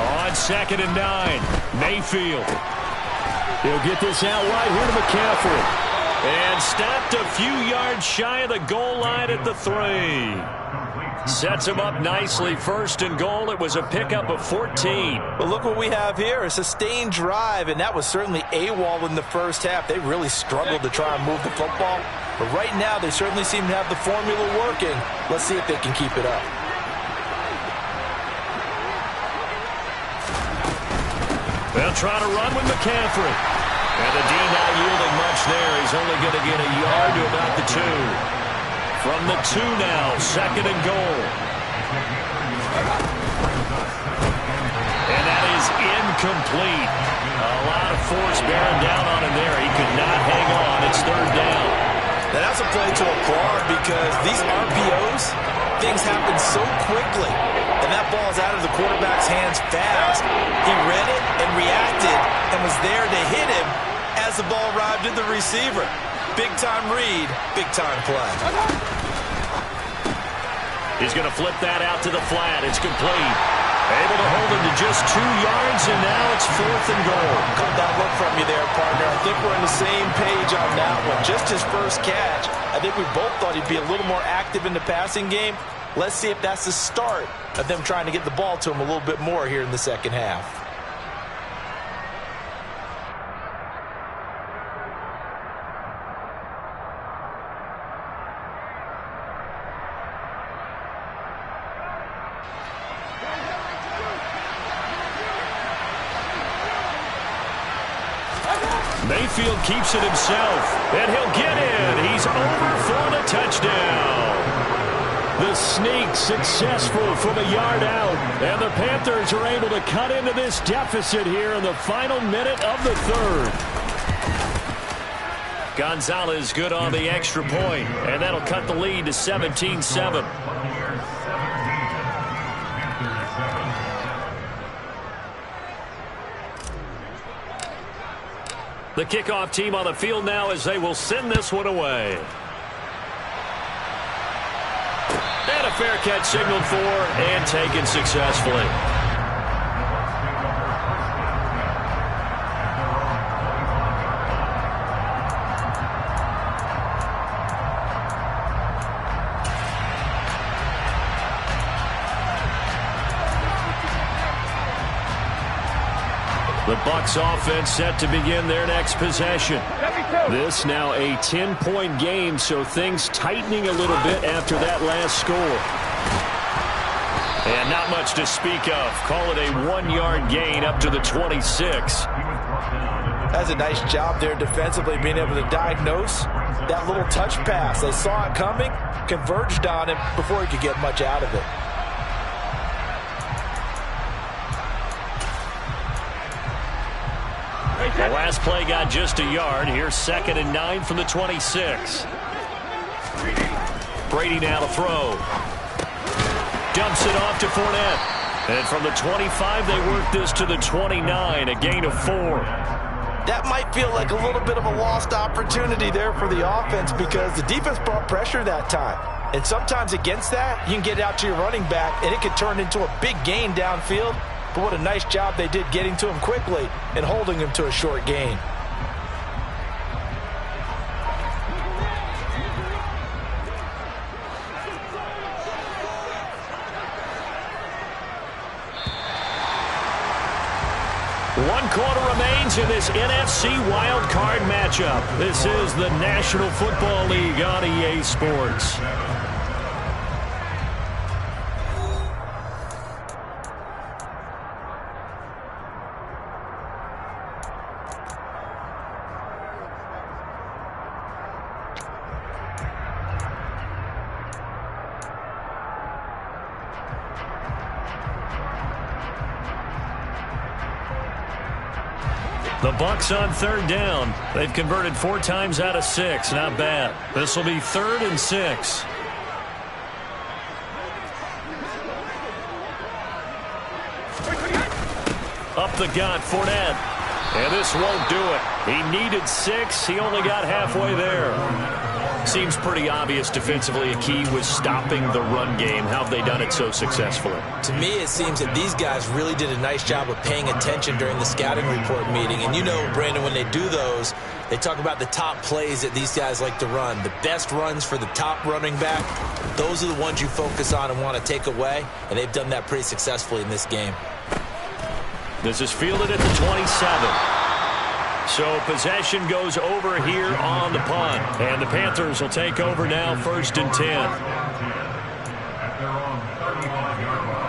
On 2nd and 9. Mayfield. He'll get this out wide here to McCaffrey. And stopped a few yards shy of the goal line at the 3. Sets him up nicely. 1st and goal. It was a pickup of 14. But look what we have here. A sustained drive, and that was certainly AWOL in the first half. They really struggled to try and move the football. But right now, they certainly seem to have the formula working. Let's see if they can keep it up. They'll try to run with McCaffrey. And the D not yielding much there. He's only going to get a yard to about the 2. From the 2 now, 2nd and goal. And that is incomplete. A lot of force bearing down on him there. He could not hang on. It's 3rd down. Now that's a play to applaud because these RPOs, things happen so quickly. And that ball's out of the quarterback's hands fast. He read it and reacted and was there to hit him as the ball arrived at the receiver. Big-time read, big-time play. He's going to flip that out to the flat. It's complete. Able to hold him to just 2 yards, and now it's 4th and goal. Caught that look from you there, partner. I think we're on the same page on that one. Just his first catch. I think we both thought he'd be a little more active in the passing game. Let's see if that's the start of them trying to get the ball to him a little bit more here in the second half. Mayfield keeps it himself, and he'll get in. He's over for the touchdown. The sneak successful from a yard out, and the Panthers are able to cut into this deficit here in the final minute of the 3rd. Gonzalez good on the extra point, and that'll cut the lead to 17-7. The kickoff team on the field now as they will send this one away. And a fair catch signaled for and taken successfully. The Bucs offense set to begin their next possession. This now a 10-point game, so things tightening a little bit after that last score. And not much to speak of. Call it a 1-yard gain up to the 26. That's a nice job there defensively, being able to diagnose that little touch pass. They saw it coming, converged on him before he could get much out of it. The last play got just a yard. Here's 2nd and 9 from the 26. Brady now to throw. Dumps it off to Fournette. And from the 25, they work this to the 29, a gain of 4. That might feel like a little bit of a lost opportunity there for the offense because the defense brought pressure that time. And sometimes against that, you can get out to your running back, and it could turn into a big gain downfield. but what a nice job they did getting to him quickly and holding him to a short gain. One quarter remains in this NFC Wild Card matchup. This is the National Football League on EA Sports. The Bucs on third down. They've converted 4 times out of 6. Not bad. This will be 3rd and 6. Up the gut, Fournette. And this won't do it. He needed 6. He only got halfway there. Seems pretty obvious defensively a key was stopping the run game. How have they done it so successfully? To me, it seems that these guys really did a nice job of paying attention during the scouting report meeting. And you know, Brandon, when they do those, they talk about the top plays that these guys like to run. The best runs for the top running back, those are the ones you focus on and want to take away. And they've done that pretty successfully in this game. This is fielded at the 27. So possession goes over here on the punt. And the Panthers will take over now, 1st and 10. At their own 35-yard line.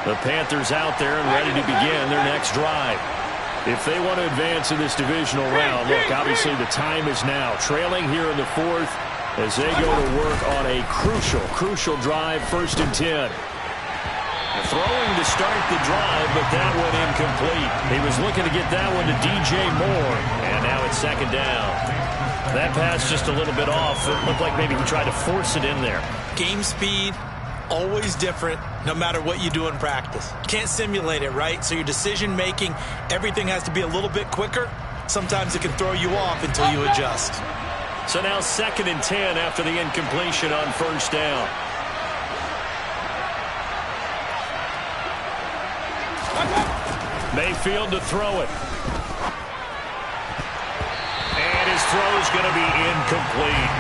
The Panthers out there and ready to begin their next drive. If they want to advance in this divisional round, look, obviously the time is now. Trailing here in the 4th as they go to work on a crucial drive, 1st and 10. Throwing to start the drive, but that went incomplete. He was looking to get that one to DJ Moore, and now it's 2nd down. That pass just a little bit off. It looked like maybe he tried to force it in there. Game speed, always different, no matter what you do in practice. You can't simulate it, right? So your decision-making, everything has to be a little bit quicker. Sometimes it can throw you off until you adjust. So now 2nd and 10 after the incompletion on 1st down. Mayfield to throw it. And his throw's going to be incomplete.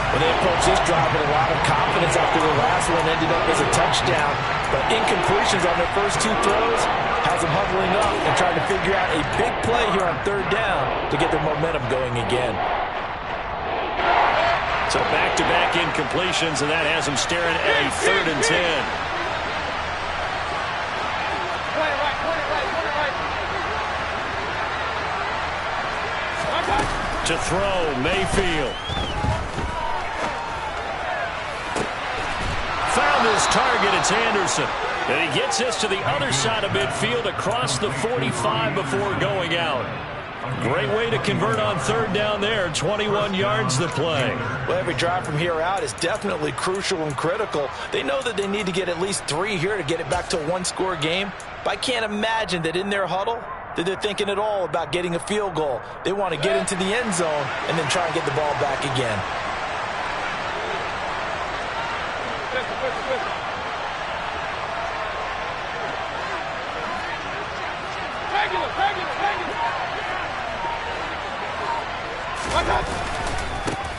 Well, they approached this drive with a lot of confidence after the last one ended up as a touchdown. But incompletions on their first 2 throws has them huddling up and trying to figure out a big play here on 3rd down to get their momentum going again. So back-to-back incompletions, and that has them staring at a 3rd and 10. To throw, Mayfield. Found his target, it's Anderson. And he gets this to the other side of midfield across the 45 before going out. Great way to convert on 3rd down there. 21 yards to play. Well, every drive from here out is definitely crucial and critical. They know that they need to get at least 3 here to get it back to a 1-score game. But I can't imagine that in their huddle that they're thinking at all about getting a field goal. They want to get into the end zone and then try and get the ball back again.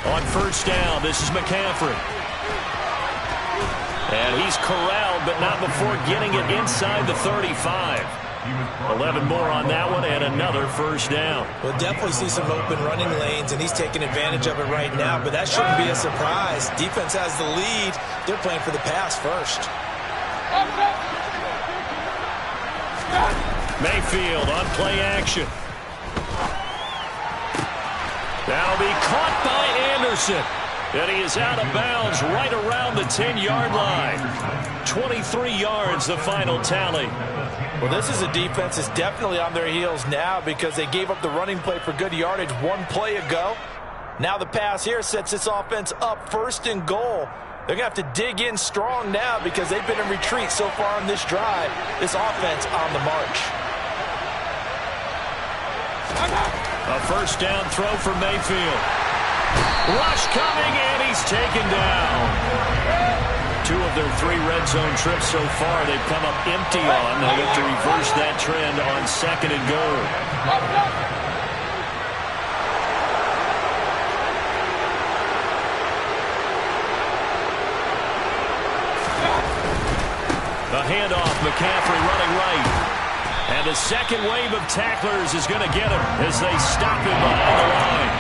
On 1st down, this is McCaffrey. And he's corralled, but not before getting it inside the 35. 11 more on that one, and another 1st down. We'll definitely see some open running lanes, and he's taking advantage of it right now, but that shouldn't be a surprise. Defense has the lead. They're playing for the pass first. Mayfield on play action. That'll be caught by Anderson. And he is out of bounds right around the 10-yard line. 23 yards, the final tally. Well, this is a defense that's definitely on their heels now because they gave up the running play for good yardage 1 play ago. Now the pass here sets this offense up 1st and goal. They're going to have to dig in strong now because they've been in retreat so far on this drive. This offense on the march. A 1st down throw for Mayfield. Rush coming, and he's taken down. 2 of their 3 red zone trips so far, they've come up empty on. They have to reverse that trend on 2nd and goal. The handoff, McCaffrey running right. And the second wave of tacklers is going to get him as they stop him behind the line.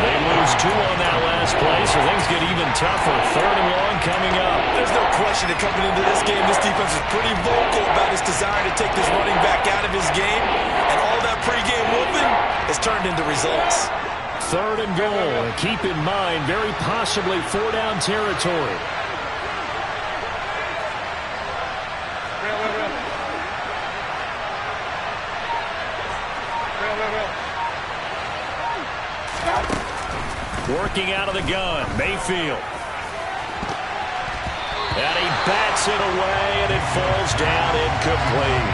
They lose 2 on that last play, so things get even tougher. 3rd and long coming up. There's no question that coming into this game, this defense is pretty vocal about its desire to take this running back out of his game. And all that pregame whooping has turned into results. 3rd and goal. Keep in mind, very possibly 4-down territory. Working out of the gun, Mayfield. And he bats it away, and it falls down incomplete.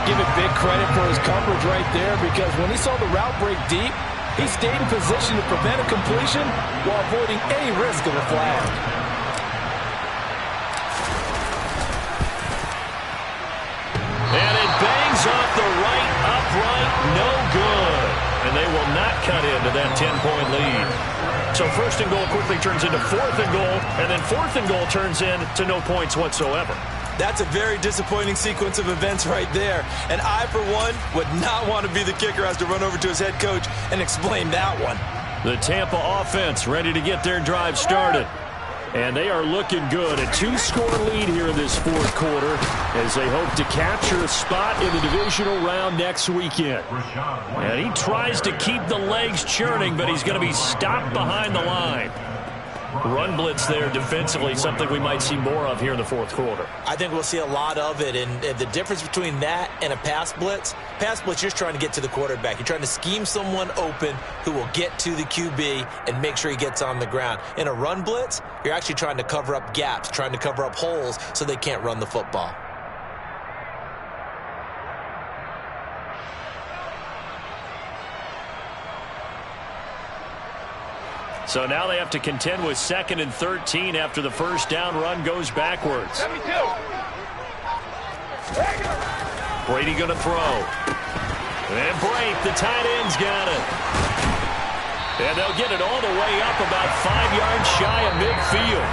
Give it big credit for his coverage right there, because when he saw the route break deep, he stayed in position to prevent a completion while avoiding any risk of a flag. And it bangs off the right upright, no good. And they will not cut into that 10-point lead. So 1st and goal quickly turns into 4th and goal, and then 4th and goal turns into no points whatsoever. That's a very disappointing sequence of events right there. And I, for one, would not want to be the kicker has to run over to his head coach and explain that one. The Tampa offense ready to get their drive started. And they are looking good. A 2-score lead here in this 4th quarter as they hope to capture a spot in the divisional round next weekend. And he tries to keep the legs churning, but he's going to be stopped behind the line. Run blitz there defensively, something we might see more of here in the 4th quarter. I think we'll see a lot of it, and the difference between that and a pass blitz, you're just trying to get to the quarterback. You're trying to scheme someone open who will get to the QB and make sure he gets on the ground. In a run blitz, you're actually trying to cover up gaps, trying to cover up holes so they can't run the football. So now they have to contend with 2nd and 13 after the 1st down run goes backwards. Brady going to throw. And break. The tight end's got it. And they'll get it all the way up about 5 yards shy of midfield.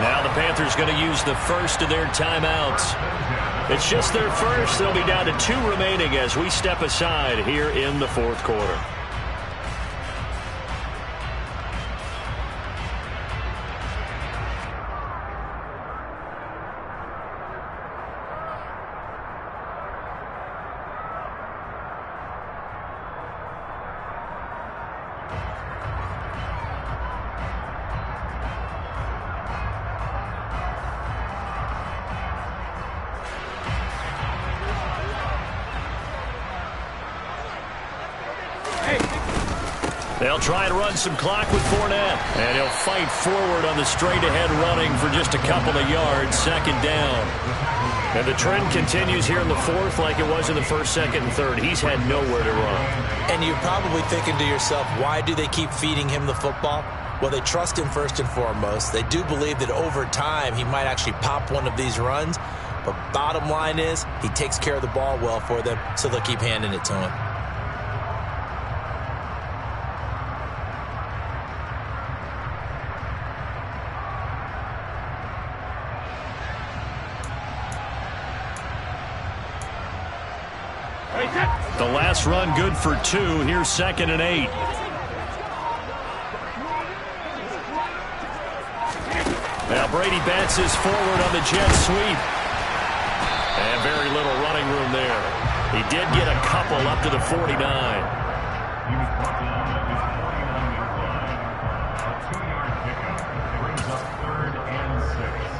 Now the Panthers going to use the first of their timeouts. It's just their first. They'll be down to 2 remaining as we step aside here in the 4th quarter. They'll try and run some clock with Fournette. And he'll fight forward on the straight-ahead running for just a couple of yards. 2nd down. And the trend continues here in the 4th like it was in the 1st, 2nd, and 3rd. He's had nowhere to run. And you're probably thinking to yourself, why do they keep feeding him the football? Well, they trust him first and foremost. They do believe that over time he might actually pop one of these runs. But bottom line is he takes care of the ball well for them, so they'll keep handing it to him. The last run good for 2. Here's 2nd and 8. Now Brady bats his forward on the jet sweep. And very little running room there. He did get a couple up to the 49. He was brought down at his 49-yard line. A 2-yard pickup brings up 3rd and 6.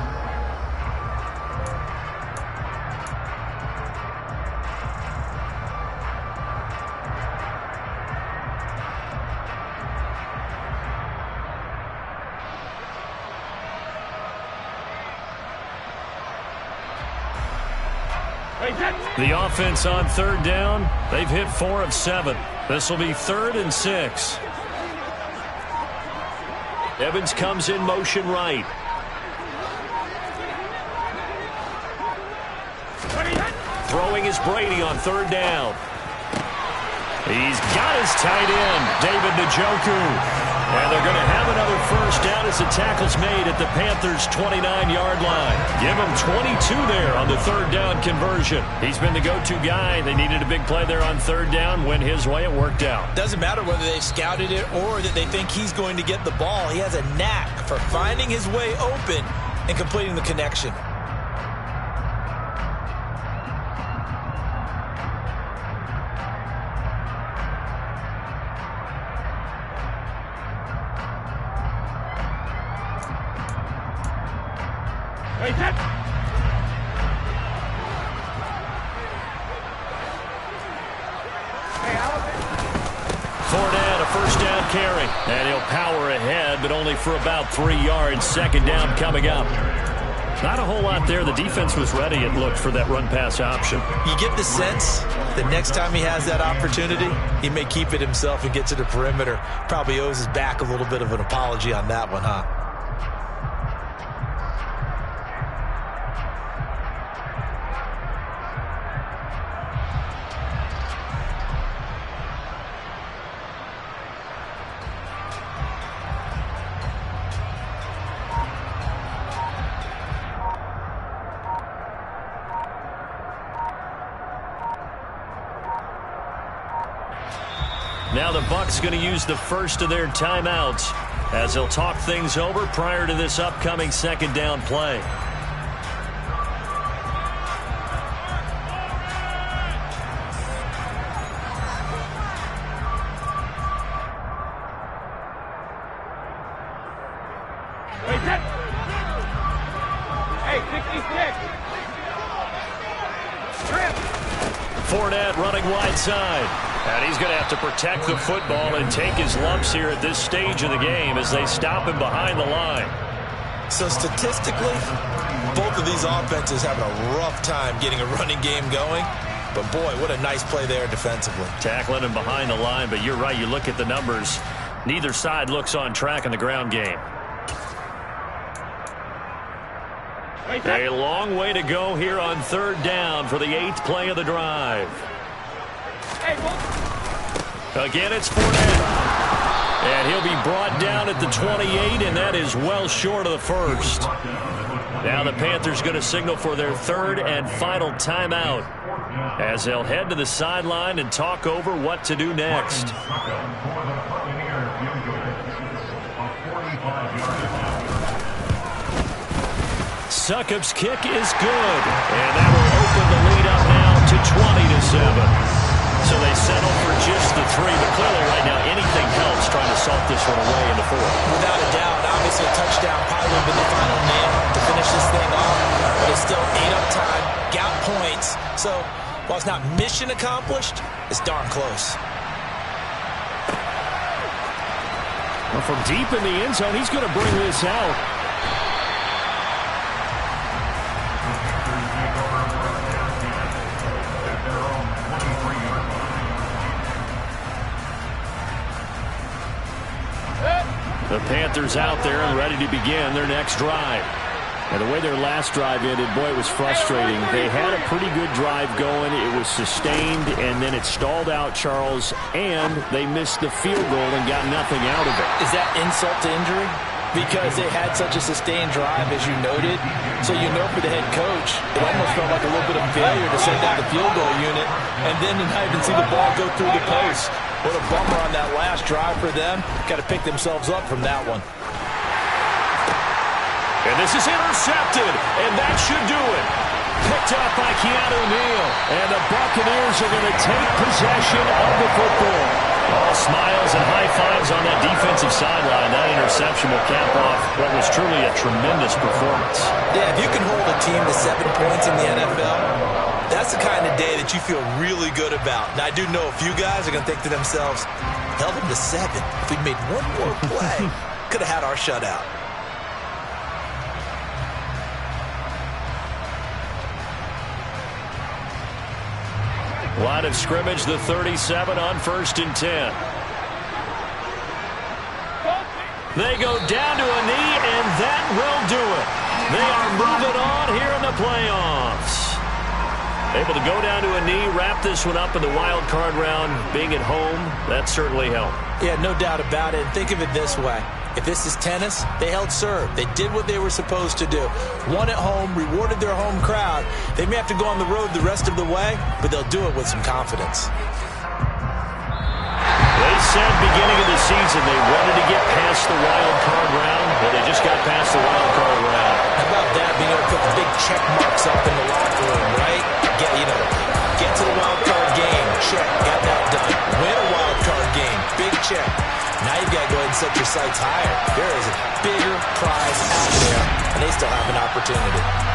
The offense on third down, they've hit 4 of 7. This will be 3rd and 6. Evans comes in motion right. Throwing is Brady on third down. He's got his tight end, David Njoku. And they're going to have another first down as the tackle's made at the Panthers' 29-yard line. Give him 22 there on the third down conversion. He's been the go-to guy. They needed a big play there on third down. Went his way. It worked out. Doesn't matter whether they scouted it or that they think he's going to get the ball. He has a knack for finding his way open and completing the connection. Fournette, a first down carry. And he'll power ahead, but only for about 3 yards. Second down coming up. Not a whole lot there. The defense was ready, it looked, for that run-pass option. You get the sense that next time he has that opportunity, he may keep it himself and get to the perimeter. Probably owes his back a little bit of an apology on that one, huh? Now the Bucs going to use the first of their timeouts as they'll talk things over prior to this upcoming second down play. Fournette running wide side. And he's going to have to protect the football and take his lumps here at this stage of the game as they stop him behind the line. So statistically, both of these offenses having a rough time getting a running game going. But boy, what a nice play there defensively. Tackling him behind the line, but you're right, you look at the numbers. Neither side looks on track in the ground game. A long way to go here on third down for the 8th play of the drive. Again, it's Fournette. And he'll be brought down at the 28, and that is well short of the first. Now the Panthers going to signal for their 3rd and final timeout as they'll head to the sideline and talk over what to do next. Succop's kick is good, and that will open the lead up now to 20-7. So they settle for just the 3, but clearly right now anything helps trying to salt this one away in the 4th. Without a doubt, obviously a touchdown probably would have been the final nail to finish this thing off, but it's still 8 up time, got points. So while it's not mission accomplished, it's darn close. Well, from deep in the end zone, he's going to bring this out. The Panthers out there and ready to begin their next drive. And the way their last drive ended, boy, it was frustrating. They had a pretty good drive going. It was sustained, and then it stalled out, Charles, and they missed the field goal and got nothing out of it. Is that insult to injury? Because they had such a sustained drive, as you noted. So you know for the head coach, it almost felt like a little bit of failure to send down the field goal unit and then to not even see the ball go through the post. What a bummer on that last drive for them. Got to pick themselves up from that one. And this is intercepted, and that should do it. Picked up by Keanu Neal, and the Buccaneers are going to take possession of the football. All smiles and high fives on that defensive sideline. That interception will cap off what was truly a tremendous performance. Yeah, if you can hold a team to 7 points in the NFL, that's the kind of day that you feel really good about. Now, I do know a few guys are going to think to themselves, held them to 7. If we'd made one more play, could have had our shutout. Line of scrimmage, the 37 on 1st and 10. They go down to a knee, and that will do it. They are moving on here in the playoffs. Able to go down to a knee, wrap this one up in the wild card round. Being at home, that certainly helped. Yeah, no doubt about it. And think of it this way. If this is tennis, they held serve. They did what they were supposed to do. Won at home, rewarded their home crowd. They may have to go on the road the rest of the way, but they'll do it with some confidence. They said beginning of the season they wanted to get past the wild card round, but they just got past the wild card round. How about that, being able to put the big check marks up in the locker room, right? Get to the wild card game. Check. Got that done. Win a wild card game. Big check. Now you've got to go ahead and set your sights higher. There is a bigger prize out there, and they still have an opportunity.